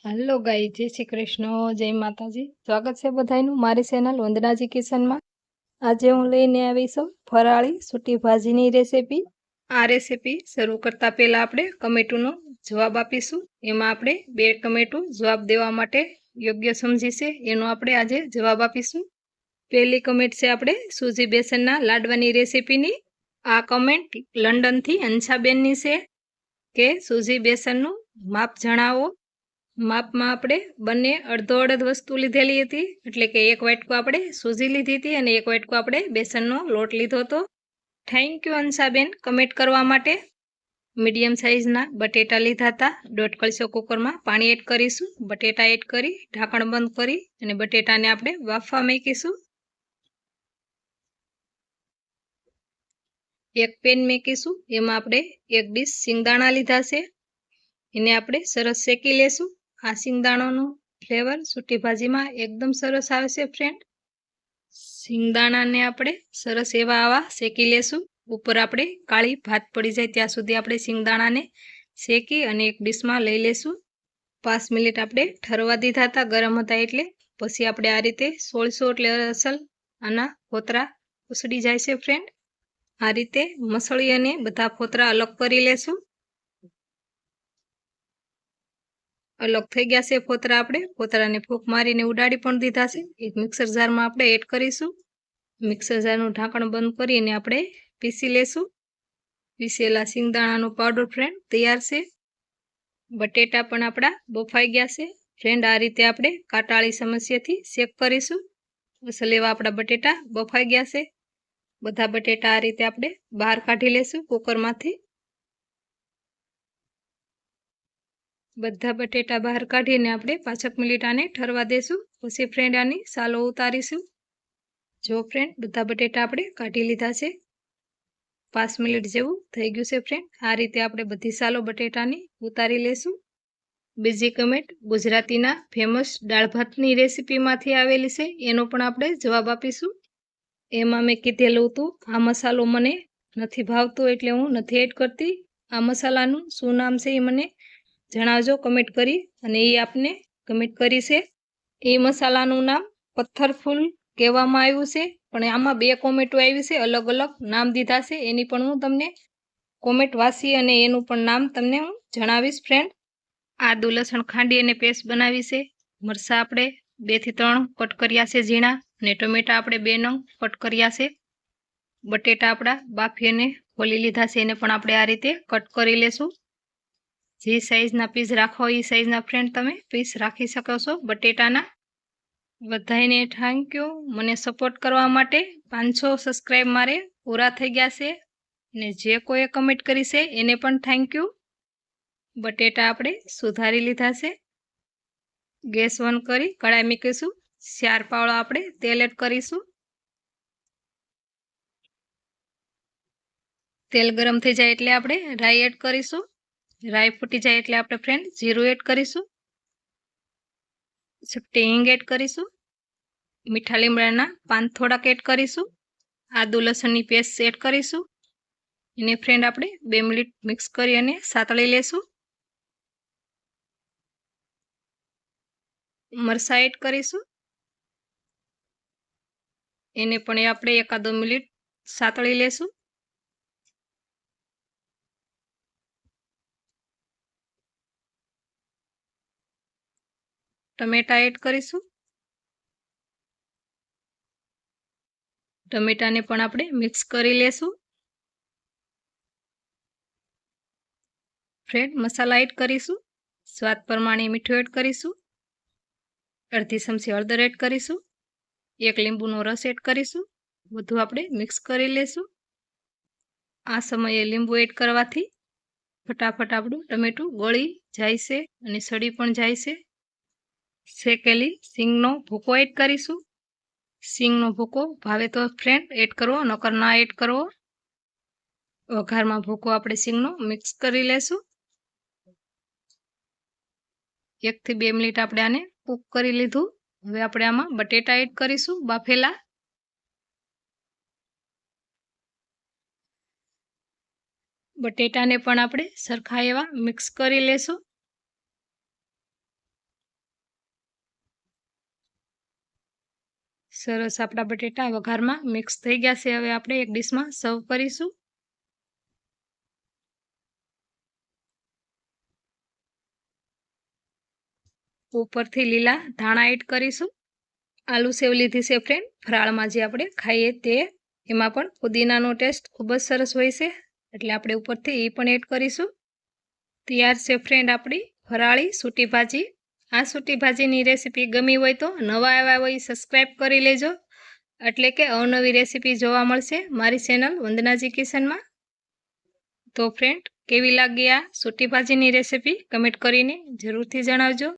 Hello guys, जय श्री कृष्ण, जय माताजी। स्वागत है बधाईનું મારી ચેનલ વંદનાજી કિચનમાં। આજે હું લઈને આવી છું ફરાળી સૂટી ભાજીની રેસીપી। આ રેસીપી શરૂ કરતા પહેલા આપણે ટમેટુનો જવાબ આપીશું। એમાં આપણે 2 ટમેટું જવાબ દેવા માટે યોગ્ય સમજી છે એનો આપણે આજે જવાબ આપીશું। પહેલી કમેન્ટ છે આપણે સૂજી બેસનના લાડવાની રેસીપીની। આ કમેન્ટ લંડનથી અંશાબેનની છે કે સૂજી બેસનનું માપ જણાવો। માપમાં આપણે બંને અડધો અડધ વસ્તુ લીધેલી હતી, એટલે કે 1 વાટકો આપણે સૂજી લીધી હતી અને 1 વાટકો આપણે બેસનનો લોટ લીધો હતો। થેન્ક યુ અંશાબેન કમેન્ટ કરવા માટે। મીડિયમ સાઇઝના બટેટા લીધા હતા। 1.5 કળશો કુકરમાં પાણી એડ કરીશું। બટેટા એડ કરી ઢાંકણ બંધ કરી અને બટેટાને આપણે બાફવા મૂકીશું। એક પેન મૂકીશું, એમાં આપણે 1 ડીશ સિંગદાણા લીધા છે, એને આપણે સરસ શેકી લેશું। આ સિંગદાણાનો ફ્લેવર સૂટી ભાજીમાં એકદમ સરસ આવે છે ફ્રેન્ડ। સિંગદાણાને આપણે સરસ એવા આવા શેકી લેશું। ઉપર આપણે કાળી ભાત પડી જાય ત્યાં સુધી આપણે સિંગદાણાને શેકી અને એક ડીશમાં લઈ લેશું। 5 મિનિટ આપણે ઠરવા દીધા હતા, ગરમ હતા એટલે। પછી આપણે આ રીતે સોળશું એટલે અસલ આના ફોતરા ઉસળી જાય છે ફ્રેન્ડ। આ રીતે મસળી અને બધા ફોતરા અલગ કરી લેશું। અલગ થઈ ગયા છે ફોતરા। આપણે ફોતરાને ફૂંક મારીને ઉડાડી પણ દીધા છે। એક મિક્સર જારમાં આપણે એડ કરીશું। મિક્સર જારનું ઢાંકણ બંધ કરીને આપણે પીસી લેશું। પીસેલા સિંગદાણાનો પાવડર ફ્રેન્ડ તૈયાર છે। બટેટા પણ આપણા બફાઈ ગયા છે ફ્રેન્ડ। આ રીતે આપણે કાંટાળી સમસ્યાથી ચેક કરીશું। અસલ એવા આપણા બટેટા બફાઈ ગયા છે। બધા બટેટા આ રીતે આપણે બહાર કાઢી લેશું કુકરમાંથી। બધા બટેટા બહાર કાઢીને આપણે 5 મિનિટ આને ઠરવા દેશું। પછી ફ્રેન્ડ આની સાલો ઉતારીશું। જો ફ્રેન્ડ બધા બટેટા આપણે કાઢી લીધા છે। 5 મિનિટ જેવું થઈ ગયું છે ફ્રેન્ડ। આ રીતે આપણે બધી સાલો બટેટાની ઉતારી લેશું। બીજી કમેન્ટ ગુજરાતીના ફેમસ દાળ ભાતની રેસીપીમાંથી આવેલી છે, એનો પણ આપણે જવાબ આપીશું। એમાં મેં કીધેલું હતું આ મસાલો મને નથી ભાવતો એટલે હું નથી એડ કરતી। આ મસાલાનું શું નામ છે એ મને જણાવજો કમેન્ટ કરી, અને એ આપને કમેન્ટ કરી છે। એ મસાલાનું નામ પથ્થરફૂલ કહેવામાં આવ્યું છે, પણ આમાં 2 કોમેન્ટો આવી છે, અલગ અલગ નામ દીધા છે। એની પણ હું તમને કોમેન્ટ વાંચી અને એનું પણ નામ તમને હું જણાવીશ ફ્રેન્ડ। આદુ લસણ ખાંડી અને પેસ્ટ બનાવી છે। મરચાં આપણે 2 થી 3 કટ કર્યા છે ઝીણા, અને ટમેટા આપણે 2 નંગ કટ કર્યા છે। બટેટા આપણા બાફી અને ખોલી લીધા છે, એને પણ આપણે આ રીતે કટ કરી લેશું। જે સાઈઝના પીસ રાખો એ સાઈઝના ફ્રેન્ડ તમે પીસ રાખી શકો છો બટેટાના। બધાને થેન્ક યુ મને સપોર્ટ કરવા માટે। 500 સબસ્ક્રાઈબ મારે પૂરા થઈ ગયા છે, અને જે કોઈએ કમેન્ટ કરી છે એને પણ થેન્ક યુ। બટેટા આપણે સુધારી લીધા છે। ગેસ ઓન કરી કઢાઈ મૂકીશું। 4 પાવડા આપણે તેલ એડ કરીશું। તેલ ગરમ થઈ જાય એટલે આપણે રાઈ એડ કરીશું। રાઈ ફૂટી જાય એટલે આપણે ફ્રેન્ડ જીરું એડ કરીશું। ચપટી હિંગ એડ કરીશું। મીઠા લીમડાના પાન થોડાક એડ કરીશું। આદુ લસણની પેસ્ટ એડ કરીશું। એને ફ્રેન્ડ આપણે 2 મિનિટ મિક્સ કરી અને સાતળી લેશું। મરચાં એડ કરીશું। એને પણ આપણે 1-2 મિનિટ સાતળી લેશું। ટમેટા એડ કરીશું। ટમેટાને પણ આપણે મિક્સ કરી લેશું। ફ્રેન્ડ મસાલા એડ કરીશું। સ્વાદ પ્રમાણે મીઠું એડ કરીશું। અડધી ચમચી હળદર એડ કરીશું। 1 લીંબુનો રસ એડ કરીશું। બધું આપણે મિક્સ કરી લેશું। આ સમયે લીંબુ એડ કરવાથી ફટાફટ આપણું ટમેટું ગળી જાય છે અને સડી પણ જાય છે। શેકેલી સિંગનો ભૂકો એડ કરીશું। સિંગનો ભૂકો ભાવે તો ફ્રેન્ડ એડ કરવો, નકર ના એડ કરવો। વઘારમાં ભૂકો આપણે સિંગનો મિક્સ કરી લેશું। 1 થી 2 મિનિટ આપણે આને કૂક કરી લીધું। હવે આપણે આમાં બટેટા એડ કરીશું બાફેલા। બટેટાને પણ આપણે સરખા એવા મિક્સ કરી લેશું। સરસ આપણા બટેટા વઘારમાં મિક્સ થઈ ગયા છે. હવે આપણે એક ડીશમાં સર્વ કરીશું. ઉપરથી લીલા ધાણા એડ કરીશું. આલુ સેવ લીધી છે ફ્રેન્ડ, ફરાળમાં જે આપણે ખાઈએ તે. એમાં પણ પુદીનાનો ટેસ્ટ ખૂબ જ સરસ હોય છે, એટલે આપણે ઉપરથી એ પણ એડ કરીશું. તૈયાર છે ફ્રેન્ડ આપણી ફરાળી સૂટી ભાજી. આ સૂટી ભાજીની રેસીપી ગમી હોય તો નવા આવ્યા હોય સબસ્ક્રાઈબ કરી લેજો, એટલે કે અવનવી રેસીપી જોવા મળશે મારી ચેનલ વંદનાજી કિચનમાં. તો ફ્રેન્ડ, કેવી લાગી આ સૂટી ભાજીની રેસીપી કમેન્ટ કરીને જરૂરથી જણાવજો.